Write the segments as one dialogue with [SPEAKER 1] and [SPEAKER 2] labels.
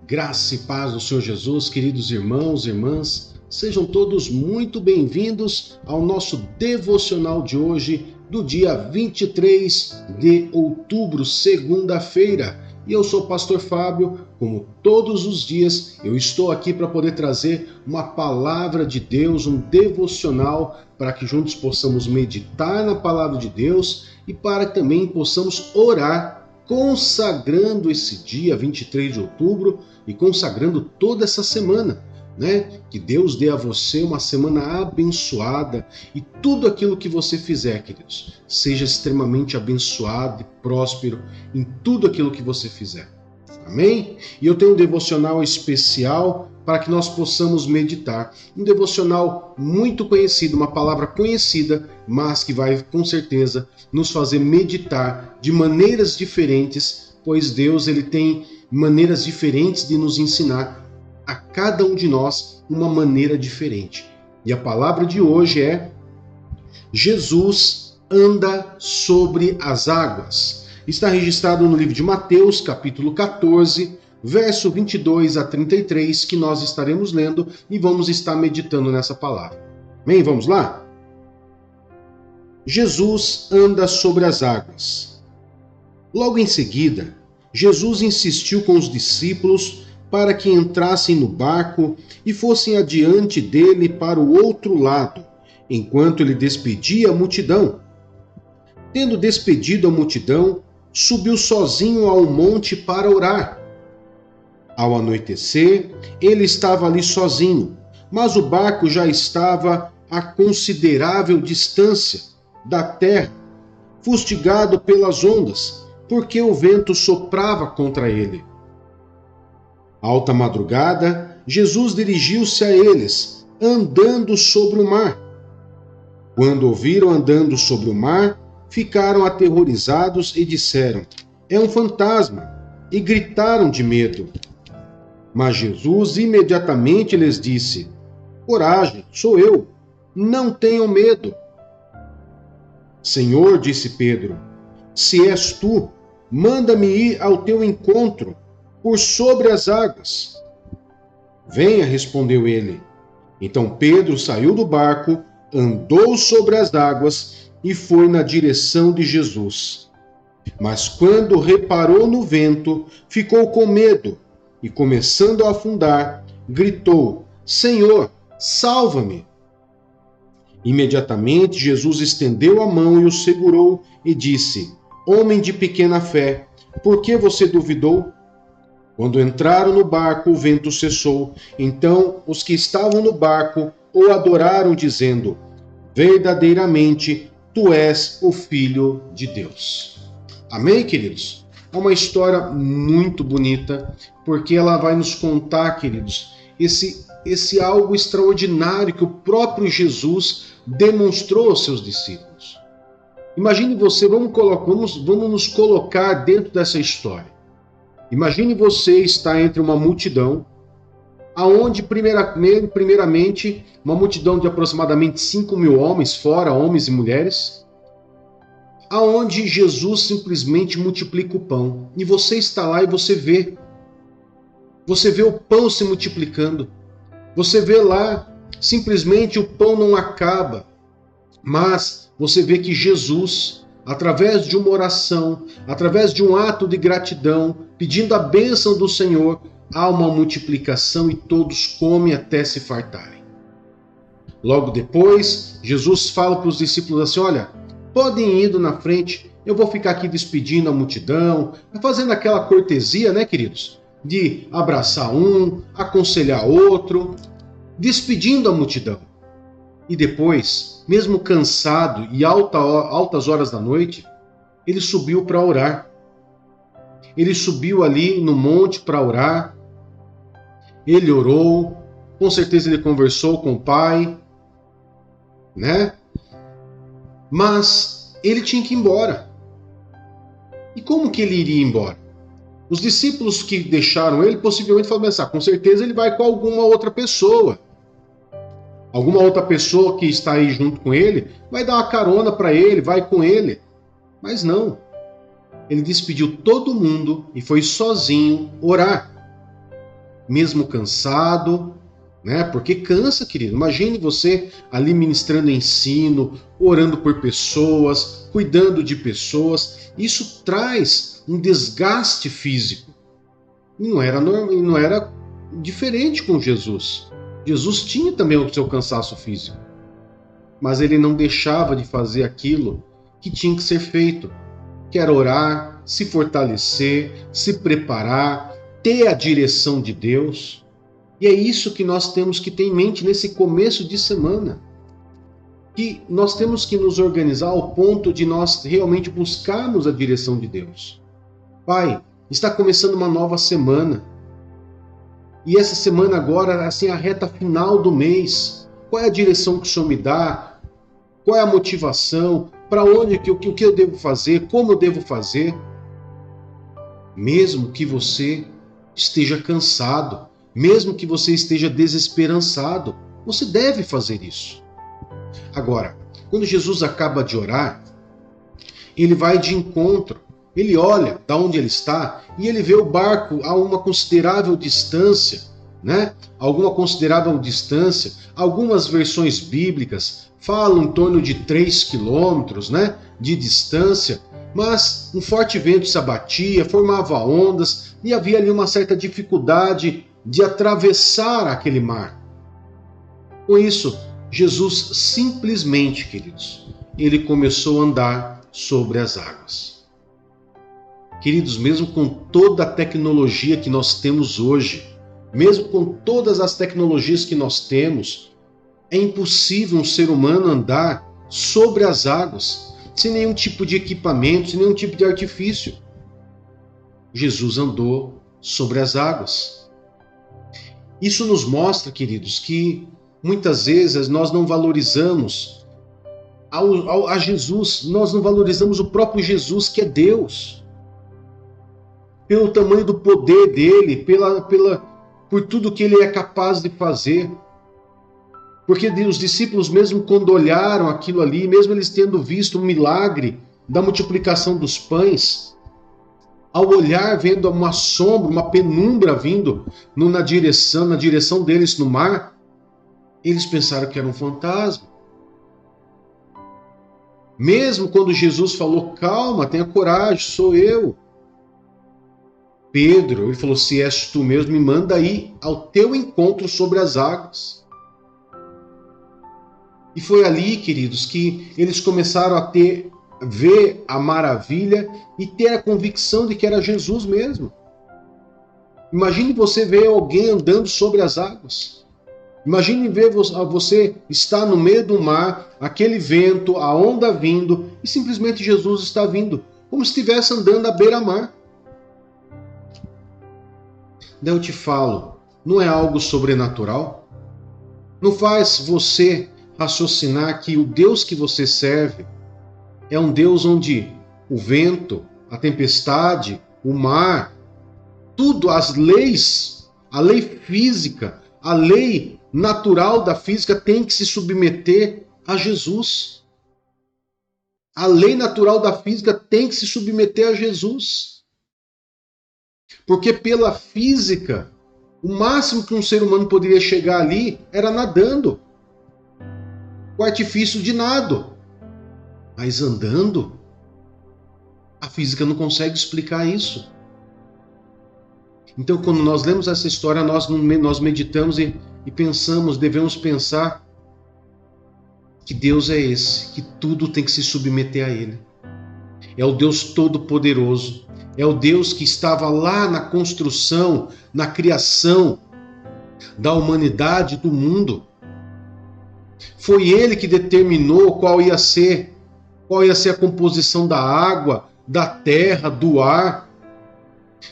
[SPEAKER 1] Graça e paz do Senhor Jesus, queridos irmãos e irmãs, sejam todos muito bem-vindos ao nosso devocional de hoje, do dia 23 de outubro, segunda-feira. E eu sou o pastor Fábio, como todos os dias, eu estou aqui para poder trazer uma palavra de Deus, um devocional, para que juntos possamos meditar na palavra de Deus e para que também possamos orar, consagrando esse dia 23 de outubro e consagrando toda essa semana, né? Que Deus dê a você uma semana abençoada e tudo aquilo que você fizer, queridos, seja extremamente abençoado e próspero em tudo aquilo que você fizer. Amém? E eu tenho um devocional especial para que nós possamos meditar. Um devocional muito conhecido, uma palavra conhecida, mas que vai com certeza nos fazer meditar de maneiras diferentes, pois Deus ele tem maneiras diferentes de nos ensinar a cada um de nós uma maneira diferente. E a palavra de hoje é: Jesus anda sobre as águas. Está registrado no livro de Mateus, capítulo 14, verso 22 a 33, que nós estaremos lendo e vamos estar meditando nessa palavra. Amém? Vamos lá? Jesus anda sobre as águas. Logo em seguida, Jesus insistiu com os discípulos para que entrassem no barco e fossem adiante dele para o outro lado, enquanto ele despedia a multidão. Tendo despedido a multidão, subiu sozinho ao monte para orar. Ao anoitecer, ele estava ali sozinho, mas o barco já estava a considerável distância da terra, fustigado pelas ondas, porque o vento soprava contra ele. Alta madrugada, Jesus dirigiu-se a eles, andando sobre o mar. Quando o viram andando sobre o mar, ficaram aterrorizados e disseram: "É um fantasma!" e gritaram de medo. Mas Jesus imediatamente lhes disse: "Coragem, sou eu, não tenham medo." "Senhor", disse Pedro, "se és tu, manda-me ir ao teu encontro por sobre as águas." "Venha", respondeu ele. Então Pedro saiu do barco, andou sobre as águas e foi na direção de Jesus. Mas quando reparou no vento, ficou com medo e, começando a afundar, gritou: "Senhor, salva-me!" Imediatamente Jesus estendeu a mão e o segurou e disse: "Homem de pequena fé, por que você duvidou?" Quando entraram no barco, o vento cessou. Então os que estavam no barco o adoraram, dizendo: "Verdadeiramente, tu és o Filho de Deus." Amém, queridos? É uma história muito bonita, porque ela vai nos contar, queridos, esse algo extraordinário que o próprio Jesus demonstrou aos seus discípulos. Imagine você, vamos nos colocar dentro dessa história. Imagine você estar entre uma multidão, aonde primeiramente uma multidão de aproximadamente 5.000 homens, fora homens e mulheres, aonde Jesus simplesmente multiplica o pão. E você está lá e você vê o pão se multiplicando. Você vê lá, simplesmente o pão não acaba, mas você vê que Jesus, através de uma oração, através de um ato de gratidão, pedindo a bênção do Senhor, há uma multiplicação e todos comem até se fartarem. Logo depois, Jesus fala para os discípulos assim: "Olha, podem ir na frente, eu vou ficar aqui despedindo a multidão", fazendo aquela cortesia, né, queridos? De abraçar um, aconselhar outro, despedindo a multidão. E depois, mesmo cansado e altas horas da noite, ele subiu para orar. Ele subiu ali no monte para orar. Ele orou, com certeza ele conversou com o Pai, né? Mas ele tinha que ir embora. E como que ele iria embora? Os discípulos que deixaram ele possivelmente foram pensar: com certeza ele vai com alguma outra pessoa. Alguma outra pessoa que está aí junto com ele vai dar uma carona para ele, vai com ele. Mas não. Ele despediu todo mundo e foi sozinho orar. mesmo cansado, né? Porque cansa, querido. Imagine você ali ministrando ensino, orando por pessoas, cuidando de pessoas. Isso traz um desgaste físico. E não era diferente com Jesus. Jesus tinha também o seu cansaço físico, mas ele não deixava de fazer aquilo que tinha que ser feito, que era orar, se fortalecer, se preparar, ter a direção de Deus. E é isso que nós temos que ter em mente nesse começo de semana. Que nós temos que nos organizar ao ponto de nós realmente buscarmos a direção de Deus. Pai, está começando uma nova semana. E essa semana agora, assim, a reta final do mês. Qual é a direção que o Senhor me dá? Qual é a motivação? Para onde, o que eu devo fazer? Como eu devo fazer? Mesmo que você esteja cansado, mesmo que você esteja desesperançado, você deve fazer isso. Agora, quando Jesus acaba de orar, ele vai de encontro, ele olha da onde ele está e ele vê o barco a uma considerável distância, né? Alguma considerável distância. Algumas versões bíblicas falam em torno de 3 quilômetros, né, de distância, mas um forte vento se abatia, formava ondas e havia ali uma certa dificuldade de atravessar aquele mar. Com isso, Jesus simplesmente, queridos, ele começou a andar sobre as águas. Queridos, mesmo com toda a tecnologia que nós temos hoje, mesmo com todas as tecnologias que nós temos, é impossível um ser humano andar sobre as águas, sem nenhum tipo de equipamento, sem nenhum tipo de artifício. Jesus andou sobre as águas. Isso nos mostra, queridos, que muitas vezes nós não valorizamos a Jesus, nós não valorizamos o próprio Jesus, que é Deus. Pelo tamanho do poder dele, por tudo que ele é capaz de fazer. Porque os discípulos, mesmo quando olharam aquilo ali, mesmo eles tendo visto o milagre da multiplicação dos pães, ao olhar, vendo uma sombra, uma penumbra vindo na direção deles no mar, eles pensaram que era um fantasma. Mesmo quando Jesus falou, calma, tenha coragem, sou eu. Pedro, ele falou, se és tu mesmo, me manda ir ao teu encontro sobre as águas. E foi ali, queridos, que eles começaram a ver a maravilha e ter a convicção de que era Jesus mesmo. Imagine você ver alguém andando sobre as águas. Imagine ver você estar no meio do mar, aquele vento, a onda vindo, e simplesmente Jesus está vindo, como se estivesse andando à beira-mar. Daí eu te falo, não é algo sobrenatural? Não faz você raciocinar que o Deus que você serve é um Deus onde o vento, a tempestade, o mar, tudo, as leis, a lei física, a lei natural da física tem que se submeter a Jesus. A lei natural da física tem que se submeter a Jesus. Porque pela física, o máximo que um ser humano poderia chegar ali era nadando. O artifício de nado. Mas andando, a física não consegue explicar isso. Então, quando nós lemos essa história, nós meditamos e pensamos, devemos pensar que Deus é esse, que tudo tem que se submeter a Ele. É o Deus Todo-Poderoso. É o Deus que estava lá na construção, na criação da humanidade, do mundo. Foi Ele que determinou qual ia ser a composição da água, da terra, do ar.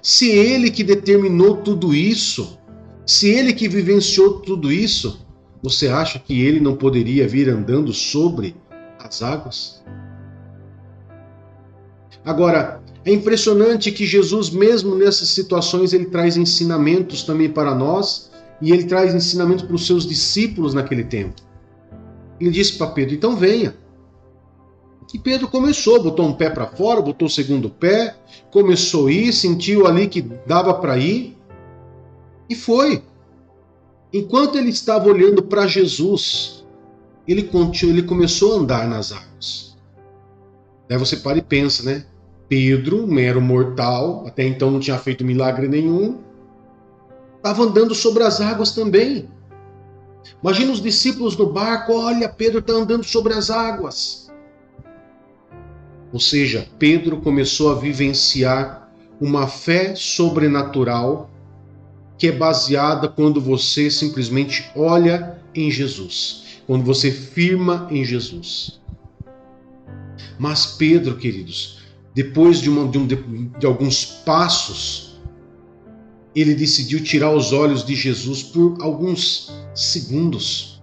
[SPEAKER 1] Se Ele que determinou tudo isso, se Ele que vivenciou tudo isso, você acha que Ele não poderia vir andando sobre as águas? Agora, é impressionante que Jesus, mesmo nessas situações, ele traz ensinamentos também para nós, e ele traz ensinamentos para os seus discípulos naquele tempo. Ele disse para Pedro, então venha. E Pedro começou, botou um pé para fora, botou o segundo pé, começou a ir, sentiu ali que dava para ir. E foi. Enquanto ele estava olhando para Jesus, ele começou a andar nas águas. Aí você para e pensa, né? Pedro, um mero mortal, até então não tinha feito milagre nenhum, estava andando sobre as águas também. Imagina os discípulos no barco, olha, Pedro está andando sobre as águas. Ou seja, Pedro começou a vivenciar uma fé sobrenatural que é baseada quando você simplesmente olha em Jesus, quando você firma em Jesus. Mas Pedro, queridos, depois de alguns passos, ele decidiu tirar os olhos de Jesus por alguns segundos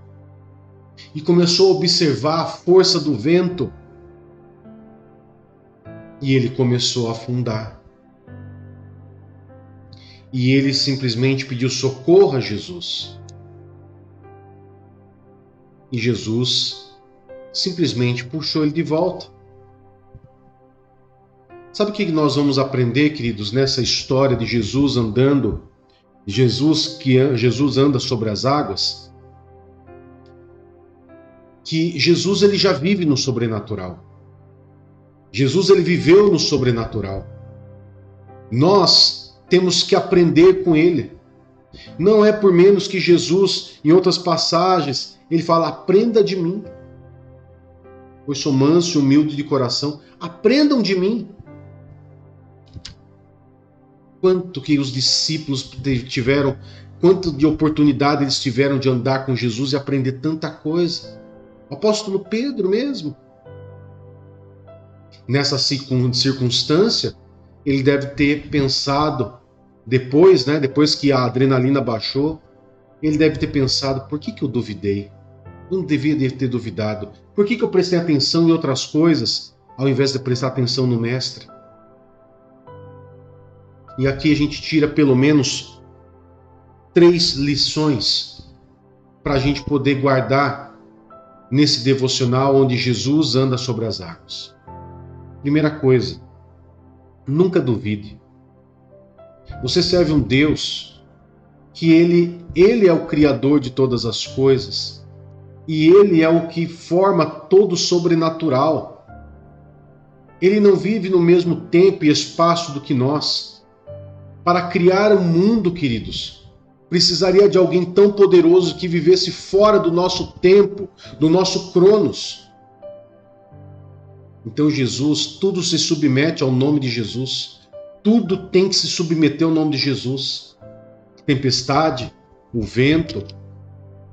[SPEAKER 1] e começou a observar a força do vento e ele começou a afundar. E ele simplesmente pediu socorro a Jesus. E Jesus simplesmente puxou ele de volta. Sabe o que nós vamos aprender, queridos, nessa história de Jesus andando, Jesus anda sobre as águas? Que Jesus ele já vive no sobrenatural. Jesus ele viveu no sobrenatural. Nós temos que aprender com ele. Não é por menos que Jesus, em outras passagens, ele fala: aprenda de mim, pois sou manso e humilde de coração. Aprendam de mim. Quanto que os discípulos tiveram, quanto de oportunidade eles tiveram de andar com Jesus e aprender tanta coisa. O apóstolo Pedro mesmo. Nessa circunstância, ele deve ter pensado, depois que a adrenalina baixou, ele deve ter pensado: por que eu duvidei? Eu não devia ter duvidado. Por que eu prestei atenção em outras coisas, ao invés de prestar atenção no Mestre? E aqui a gente tira pelo menos 3 lições para a gente poder guardar nesse devocional onde Jesus anda sobre as águas. Primeira coisa, nunca duvide. Você serve um Deus que ele é o Criador de todas as coisas e ele é o que forma todo o sobrenatural. Ele não vive no mesmo tempo e espaço do que nós. Para criar um mundo, queridos, precisaria de alguém tão poderoso que vivesse fora do nosso tempo, do nosso cronos. Então Jesus, tudo se submete ao nome de Jesus. Tudo tem que se submeter ao nome de Jesus. Tempestade, o vento,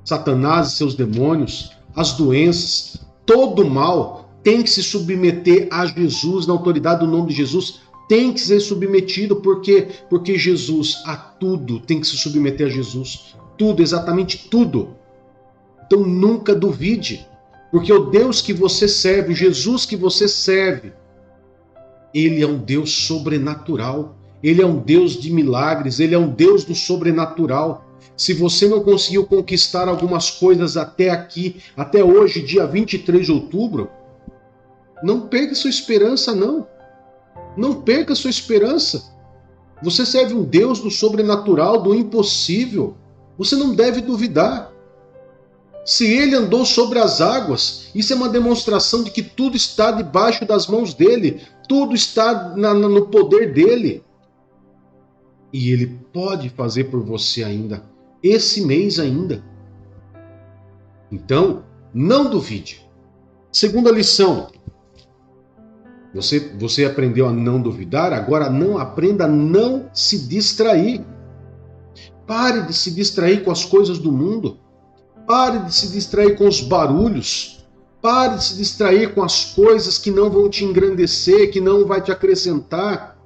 [SPEAKER 1] Satanás e seus demônios, as doenças, todo o mal tem que se submeter a Jesus, na autoridade do nome de Jesus. Tem que ser submetido, porque Jesus, a tudo tem que se submeter a Jesus. Tudo, exatamente tudo. Então nunca duvide, porque o Deus que você serve, o Jesus que você serve, ele é um Deus sobrenatural. Ele é um Deus de milagres, ele é um Deus do sobrenatural. Se você não conseguiu conquistar algumas coisas até aqui, até hoje, dia 23 de outubro, não perca sua esperança, não. Não perca sua esperança. Você serve um Deus do sobrenatural, do impossível. Você não deve duvidar. Se ele andou sobre as águas, isso é uma demonstração de que tudo está debaixo das mãos dele. Tudo está no poder dele. E ele pode fazer por você ainda, esse mês ainda. Então, não duvide. Segunda lição. Você aprendeu a não duvidar, agora não aprenda a não se distrair. Pare de se distrair com as coisas do mundo. Pare de se distrair com os barulhos. Pare de se distrair com as coisas que não vão te engrandecer, que não vai te acrescentar.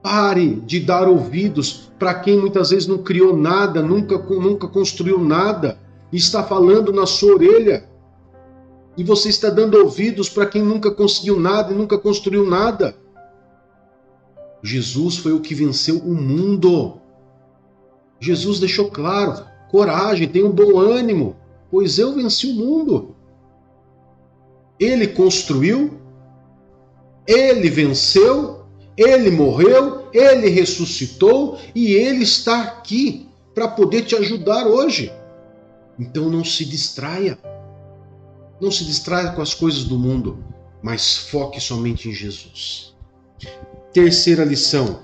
[SPEAKER 1] Pare de dar ouvidos para quem muitas vezes não criou nada, nunca construiu nada, e está falando na sua orelha. E você está dando ouvidos para quem nunca conseguiu nada e nunca construiu nada. Jesus foi o que venceu o mundo. Jesus deixou claro: coragem, tenha um bom ânimo, pois eu venci o mundo. Ele construiu, ele venceu, ele morreu, ele ressuscitou e ele está aqui para poder te ajudar hoje. Então não se distraia. Não se distraia com as coisas do mundo, mas foque somente em Jesus. Terceira lição: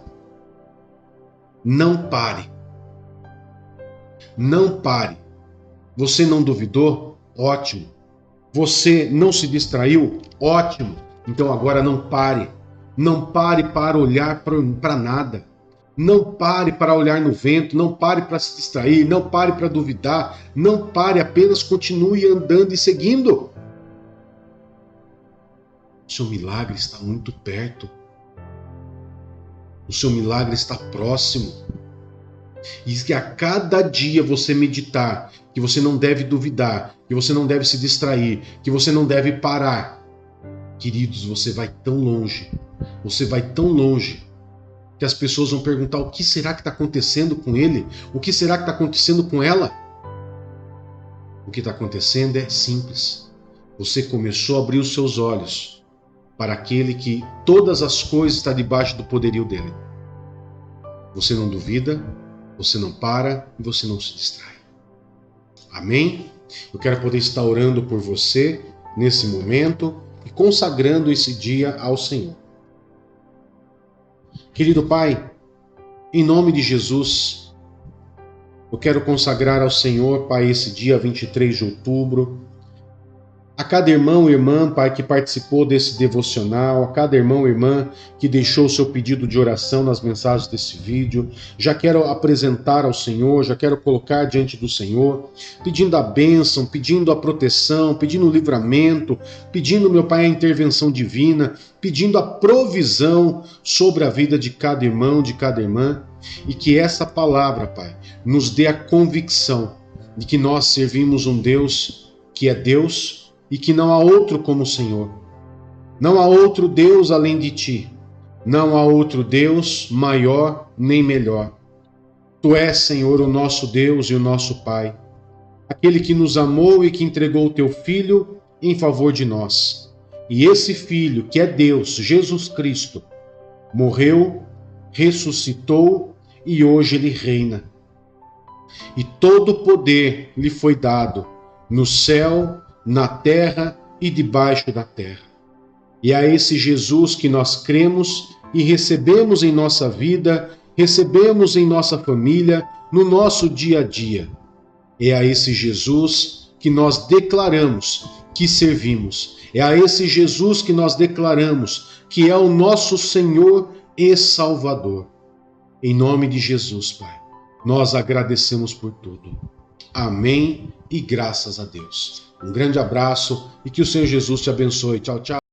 [SPEAKER 1] não pare. Não pare. Você não duvidou? Ótimo. Você não se distraiu? Ótimo. Então agora não pare. Não pare para olhar para nada. Não pare para olhar no vento. Não pare para se distrair. Não pare para duvidar. Não pare, apenas continue andando e seguindo. O seu milagre está muito perto. O seu milagre está próximo. E que a cada dia você meditar, que você não deve duvidar, que você não deve se distrair, que você não deve parar. Queridos, você vai tão longe, que as pessoas vão perguntar: o que será que está acontecendo com ele? O que será que está acontecendo com ela? O que está acontecendo é simples. Você começou a abrir os seus olhos para aquele que todas as coisas estão debaixo do poderio dele. Você não duvida, você não para e você não se distrai. Amém? Eu quero poder estar orando por você nesse momento e consagrando esse dia ao Senhor. Querido Pai, em nome de Jesus, eu quero consagrar ao Senhor, Pai, esse dia 23 de outubro, a cada irmão e irmã, Pai, que participou desse devocional, a cada irmão e irmã que deixou o seu pedido de oração nas mensagens desse vídeo, já quero apresentar ao Senhor, já quero colocar diante do Senhor, pedindo a bênção, pedindo a proteção, pedindo o livramento, pedindo, meu Pai, a intervenção divina, pedindo a provisão sobre a vida de cada irmão, de cada irmã, e que essa palavra, Pai, nos dê a convicção de que nós servimos um Deus que é Deus, e que não há outro como o Senhor. Não há outro Deus além de ti. Não há outro Deus maior nem melhor. Tu és, Senhor, o nosso Deus e o nosso Pai. Aquele que nos amou e que entregou o teu Filho em favor de nós. E esse Filho, que é Deus, Jesus Cristo, morreu, ressuscitou e hoje ele reina. E todo o poder lhe foi dado no céu, na terra e debaixo da terra. E é a esse Jesus que nós cremos e recebemos em nossa vida, recebemos em nossa família, no nosso dia a dia. É a esse Jesus que nós declaramos que servimos. É a esse Jesus que nós declaramos que é o nosso Senhor e Salvador. Em nome de Jesus, Pai, nós agradecemos por tudo. Amém e graças a Deus. Um grande abraço e que o Senhor Jesus te abençoe. Tchau, tchau.